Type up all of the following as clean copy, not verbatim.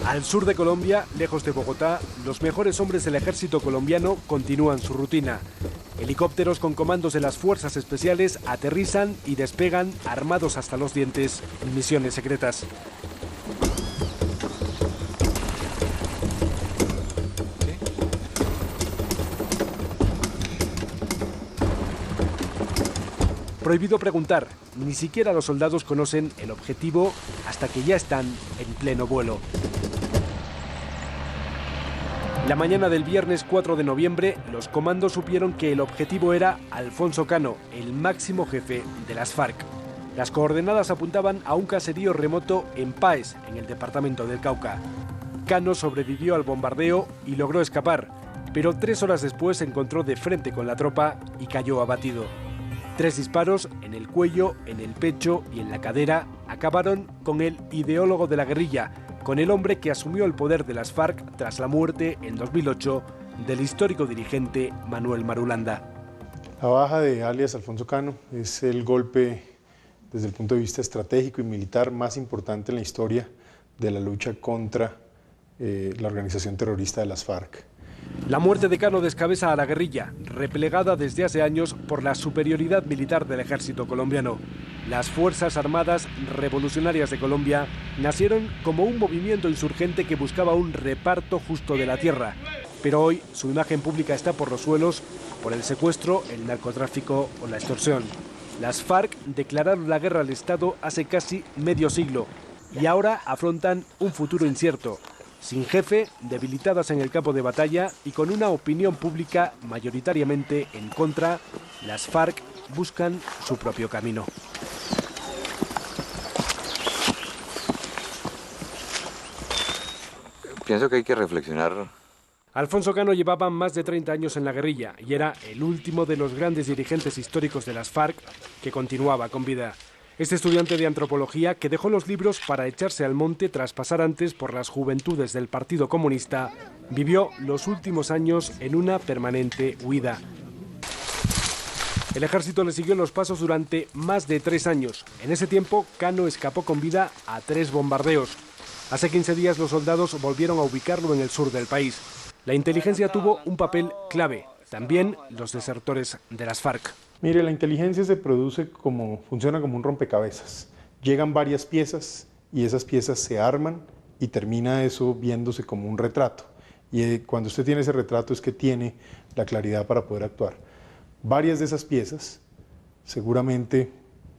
Al sur de Colombia, lejos de Bogotá, los mejores hombres del ejército colombiano continúan su rutina. Helicópteros con comandos de las fuerzas especiales aterrizan y despegan armados hasta los dientes en misiones secretas. Prohibido preguntar, ni siquiera los soldados conocen el objetivo hasta que ya están en pleno vuelo. La mañana del viernes 4 de noviembre, los comandos supieron que el objetivo era Alfonso Cano, el máximo jefe de las FARC. Las coordenadas apuntaban a un caserío remoto en Páez, en el departamento del Cauca. Cano sobrevivió al bombardeo y logró escapar, pero 3 horas después se encontró de frente con la tropa y cayó abatido. 3 disparos en el cuello, en el pecho y en la cadera acabaron con el ideólogo de la guerrilla, con el hombre que asumió el poder de las FARC tras la muerte en 2008 del histórico dirigente Manuel Marulanda. La baja de alias Alfonso Cano es el golpe desde el punto de vista estratégico y militar más importante en la historia de la lucha contra la organización terrorista de las FARC. La muerte de Cano descabeza a la guerrilla, replegada desde hace años por la superioridad militar del ejército colombiano. Las Fuerzas Armadas Revolucionarias de Colombia nacieron como un movimiento insurgente que buscaba un reparto justo de la tierra. Pero hoy su imagen pública está por los suelos por el secuestro, el narcotráfico o la extorsión. Las FARC declararon la guerra al Estado hace casi medio siglo y ahora afrontan un futuro incierto. Sin jefe, debilitadas en el campo de batalla y con una opinión pública mayoritariamente en contra, las FARC buscan su propio camino. Pienso que hay que reflexionar. Alfonso Cano llevaba más de 30 años en la guerrilla y era el último de los grandes dirigentes históricos de las FARC que continuaba con vida. Este estudiante de antropología, que dejó los libros para echarse al monte tras pasar antes por las juventudes del Partido Comunista, vivió los últimos años en una permanente huida. El ejército le siguió los pasos durante más de 3 años. En ese tiempo, Cano escapó con vida a 3 bombardeos. Hace 15 días los soldados volvieron a ubicarlo en el sur del país. La inteligencia tuvo un papel clave, también los desertores de las FARC. Mire, la inteligencia funciona como un rompecabezas. Llegan varias piezas y esas piezas se arman y termina eso viéndose como un retrato. Y cuando usted tiene ese retrato es que tiene la claridad para poder actuar. Varias de esas piezas seguramente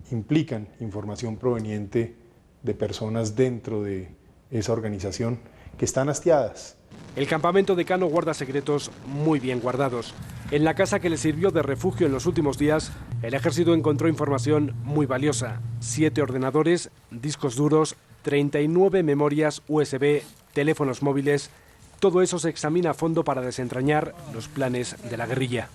implican información proveniente de personas dentro de esa organización que están hastiadas. El campamento de Cano guarda secretos muy bien guardados. En la casa que le sirvió de refugio en los últimos días, el ejército encontró información muy valiosa. 7 ordenadores, discos duros, 39 memorias USB, teléfonos móviles. Todo eso se examina a fondo para desentrañar los planes de la guerrilla.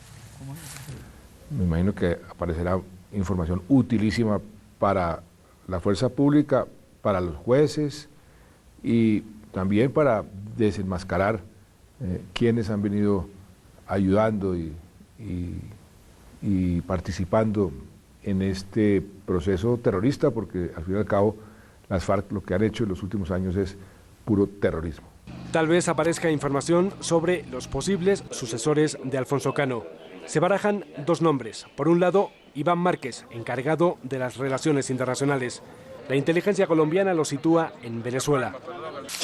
Me imagino que aparecerá información utilísima para la fuerza pública, para los jueces y también para desenmascarar quienes han venido ayudando y participando en este proceso terrorista, porque al fin y al cabo las FARC lo que han hecho en los últimos años es puro terrorismo. Tal vez aparezca información sobre los posibles sucesores de Alfonso Cano. Se barajan 2 nombres. Por un lado, Iván Márquez, encargado de las relaciones internacionales. La inteligencia colombiana lo sitúa en Venezuela.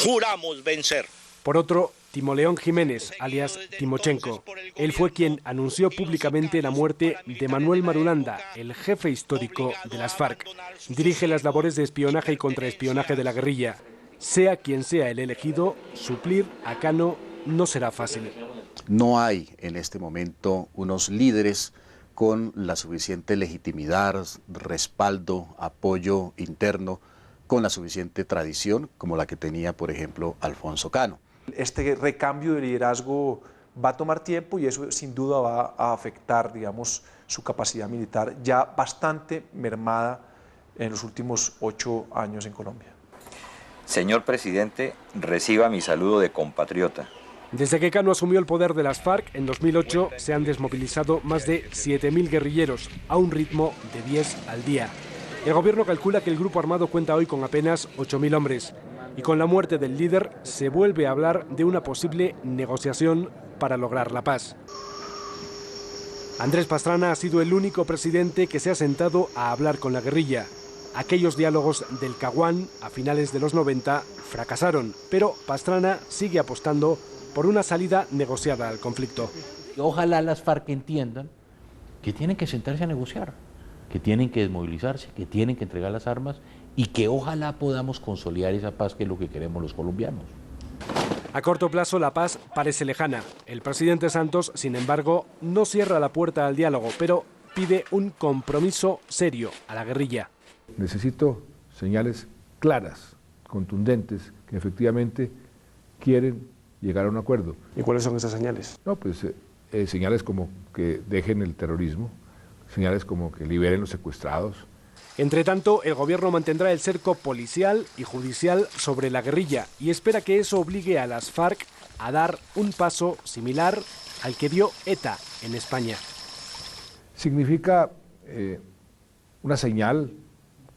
Juramos vencer. Por otro, Timoleón Jiménez, alias Timochenko. Él fue quien anunció públicamente la muerte de Manuel Marulanda, el jefe histórico de las FARC. Dirige las labores de espionaje y contraespionaje de la guerrilla. Sea quien sea el elegido, suplir a Cano no será fácil. No hay en este momento unos líderes con la suficiente legitimidad, respaldo, apoyo interno, con la suficiente tradición como la que tenía, por ejemplo, Alfonso Cano. Este recambio de liderazgo va a tomar tiempo y eso sin duda va a afectar, digamos, su capacidad militar ya bastante mermada en los últimos 8 años en Colombia. Señor presidente, reciba mi saludo de compatriota. Desde que Cano asumió el poder de las FARC en 2008 se han desmovilizado más de 7.000 guerrilleros a un ritmo de 10 al día. El gobierno calcula que el grupo armado cuenta hoy con apenas 8.000 hombres Y con la muerte del líder se vuelve a hablar de una posible negociación para lograr la paz. Andrés Pastrana ha sido el único presidente que se ha sentado a hablar con la guerrilla. Aquellos diálogos del Caguán a finales de los 90 fracasaron, pero Pastrana sigue apostando por una salida negociada al conflicto. Ojalá las FARC entiendan que tienen que sentarse a negociar, que tienen que desmovilizarse, que tienen que entregar las armas y que ojalá podamos consolidar esa paz que es lo que queremos los colombianos. A corto plazo la paz parece lejana. El presidente Santos, sin embargo, no cierra la puerta al diálogo, pero pide un compromiso serio a la guerrilla. Necesito señales claras, contundentes, que efectivamente quieren llegar a un acuerdo. ¿Y cuáles son esas señales? No, pues señales como que dejen el terrorismo, señales como que liberen los secuestrados. Entre tanto, el gobierno mantendrá el cerco policial y judicial sobre la guerrilla y espera que eso obligue a las FARC a dar un paso similar al que dio ETA en España. Significa una señal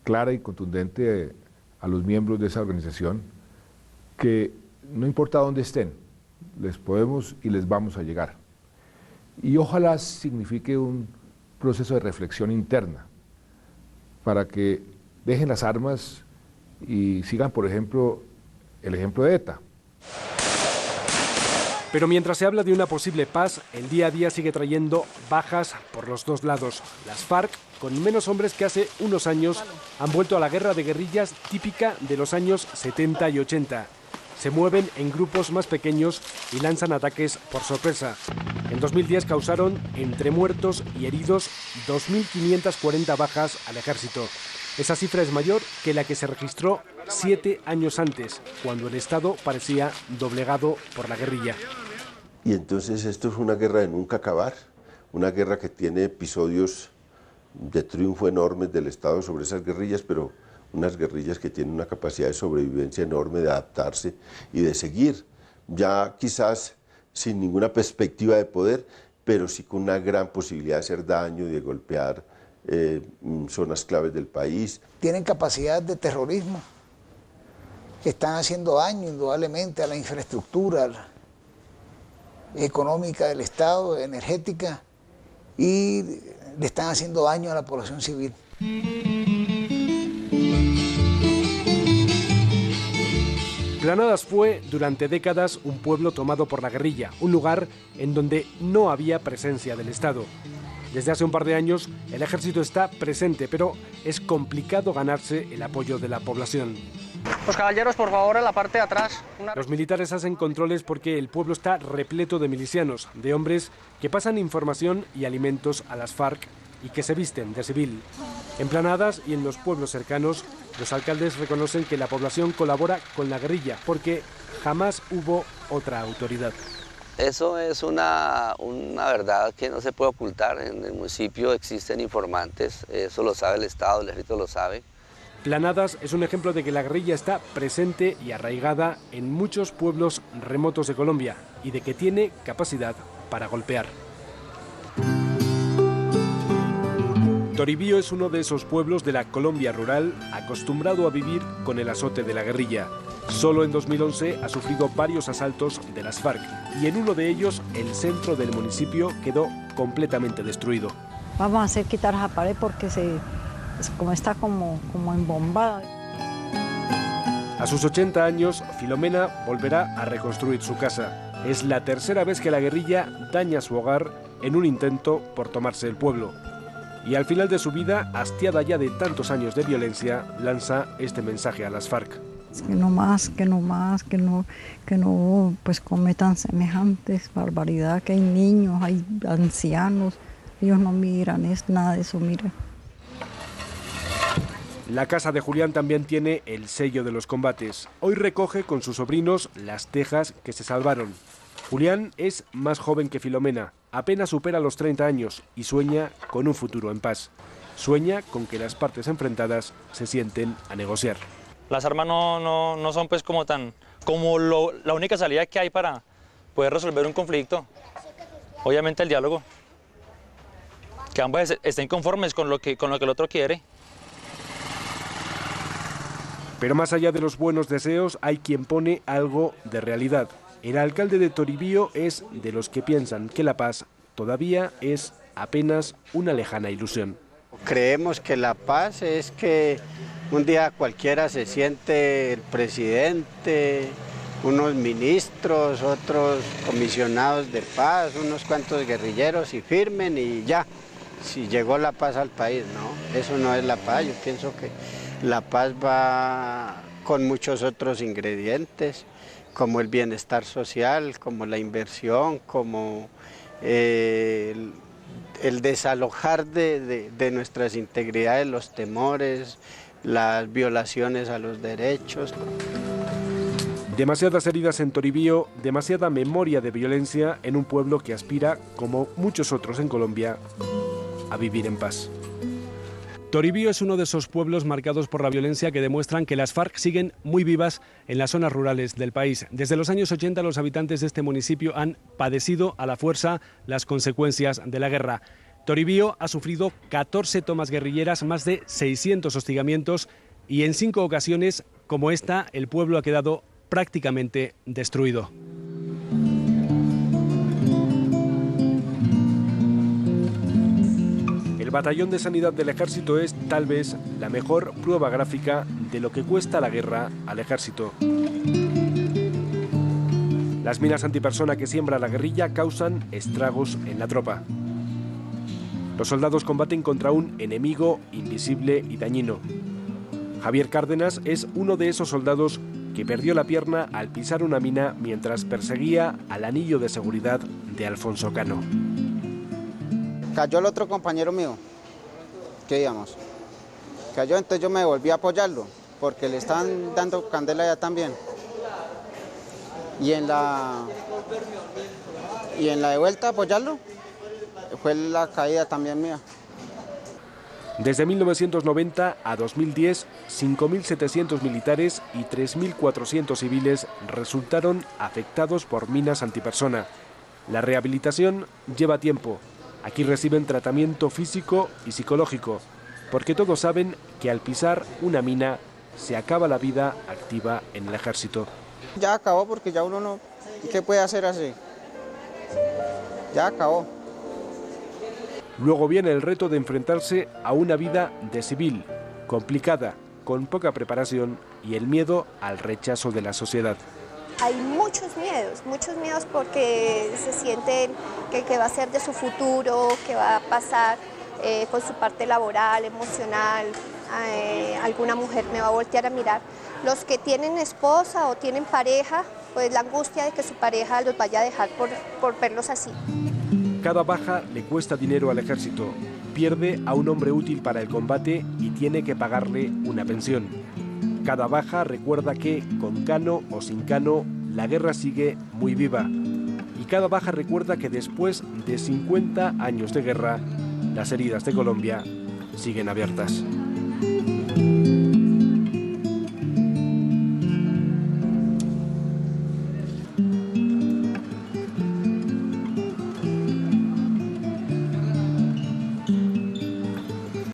clara y contundente a los miembros de esa organización que no importa dónde estén, les podemos y les vamos a llegar. Y ojalá signifique un proceso de reflexión interna para que dejen las armas y sigan, por ejemplo, el ejemplo de ETA. Pero mientras se habla de una posible paz, el día a día sigue trayendo bajas por los dos lados. Las FARC, con menos hombres que hace unos años, han vuelto a la guerra de guerrillas típica de los años 70 y 80. Se mueven en grupos más pequeños y lanzan ataques por sorpresa. En 2010 causaron, entre muertos y heridos, 2.540 bajas al ejército. Esa cifra es mayor que la que se registró 7 años antes, cuando el Estado parecía doblegado por la guerrilla. Y entonces esto es una guerra de nunca acabar, una guerra que tiene episodios de triunfo enormes del Estado sobre esas guerrillas, pero unas guerrillas que tienen una capacidad de sobrevivencia enorme, de adaptarse y de seguir, ya quizás sin ninguna perspectiva de poder, pero sí con una gran posibilidad de hacer daño y de golpear zonas claves del país. Tienen capacidad de terrorismo, que están haciendo daño indudablemente a la infraestructura económica del Estado, energética, y le están haciendo daño a la población civil. Granadas fue durante décadas un pueblo tomado por la guerrilla, un lugar en donde no había presencia del Estado. Desde hace un par de años el ejército está presente, pero es complicado ganarse el apoyo de la población. Los caballeros, por favor, a la parte de atrás. Los militares hacen controles porque el pueblo está repleto de milicianos, de hombres que pasan información y alimentos a las FARC y que se visten de civil. En Planadas y en los pueblos cercanos, los alcaldes reconocen que la población colabora con la guerrilla porque jamás hubo otra autoridad. Eso es una verdad que no se puede ocultar. En el municipio existen informantes, eso lo sabe el Estado, el ejército lo sabe. Planadas es un ejemplo de que la guerrilla está presente y arraigada en muchos pueblos remotos de Colombia y de que tiene capacidad para golpear. Toribío es uno de esos pueblos de la Colombia rural acostumbrado a vivir con el azote de la guerrilla. Solo en 2011 ha sufrido varios asaltos de las FARC y en uno de ellos el centro del municipio quedó completamente destruido. Vamos a hacer quitar esa pared porque como está como embombada. A sus 80 años, Filomena volverá a reconstruir su casa. Es la tercera vez que la guerrilla daña su hogar en un intento por tomarse el pueblo. Y al final de su vida, hastiada ya de tantos años de violencia, lanza este mensaje a las FARC. Que no más, que no pues cometan semejantes barbaridad, que hay niños, hay ancianos, ellos no miran, es nada de eso, miren. La casa de Julián también tiene el sello de los combates. Hoy recoge con sus sobrinos las tejas que se salvaron. Julián es más joven que Filomena, apenas supera los 30 años y sueña con un futuro en paz. Sueña con que las partes enfrentadas se sienten a negociar. Las armas no son pues como la única salida que hay para poder resolver un conflicto. Obviamente el diálogo. Que ambos estén conformes con lo que el otro quiere. Pero más allá de los buenos deseos, hay quien pone algo de realidad. El alcalde de Toribío es de los que piensan que la paz todavía es apenas una lejana ilusión. Creemos que la paz es que un día cualquiera se siente el presidente, unos ministros, otros comisionados de paz, unos cuantos guerrilleros y firmen y ya, si llegó la paz al país, no, eso no es la paz. Yo pienso que la paz va con muchos otros ingredientes, como el bienestar social, como la inversión, como el desalojar de nuestras integridades los temores, las violaciones a los derechos. Demasiadas heridas en Toribío, demasiada memoria de violencia en un pueblo que aspira, como muchos otros en Colombia, a vivir en paz. Toribío es uno de esos pueblos marcados por la violencia que demuestran que las FARC siguen muy vivas en las zonas rurales del país. Desde los años 80 los habitantes de este municipio han padecido a la fuerza las consecuencias de la guerra. Toribío ha sufrido 14 tomas guerrilleras, más de 600 hostigamientos y en 5 ocasiones, como esta, el pueblo ha quedado prácticamente destruido. El Batallón de Sanidad del Ejército es, tal vez, la mejor prueba gráfica de lo que cuesta la guerra al ejército. Las minas antipersona que siembra la guerrilla causan estragos en la tropa. Los soldados combaten contra un enemigo invisible y dañino. Javier Cárdenas es uno de esos soldados que perdió la pierna al pisar una mina mientras perseguía al anillo de seguridad de Alfonso Cano. Cayó el otro compañero mío, que digamos, cayó, entonces yo me volví a apoyarlo, porque le estaban dando candela ya también. Y en la de vuelta a apoyarlo, fue la caída también mía. Desde 1990 a 2010, 5.700 militares y 3.400 civiles resultaron afectados por minas antipersona. La rehabilitación lleva tiempo. Aquí reciben tratamiento físico y psicológico, porque todos saben que al pisar una mina se acaba la vida activa en el ejército. Ya acabó, porque ya uno no... ¿Qué puede hacer así? Ya acabó. Luego viene el reto de enfrentarse a una vida de civil, complicada, con poca preparación y el miedo al rechazo de la sociedad. Hay muchos miedos porque se sienten que qué va a ser de su futuro, qué va a pasar con su parte laboral, emocional, alguna mujer me va a voltear a mirar. Los que tienen esposa o tienen pareja, pues la angustia de que su pareja los vaya a dejar por verlos así. Cada baja le cuesta dinero al ejército, pierde a un hombre útil para el combate y tiene que pagarle una pensión. Cada baja recuerda que, con Cano o sin Cano, la guerra sigue muy viva. Y cada baja recuerda que después de 50 años de guerra, las heridas de Colombia siguen abiertas.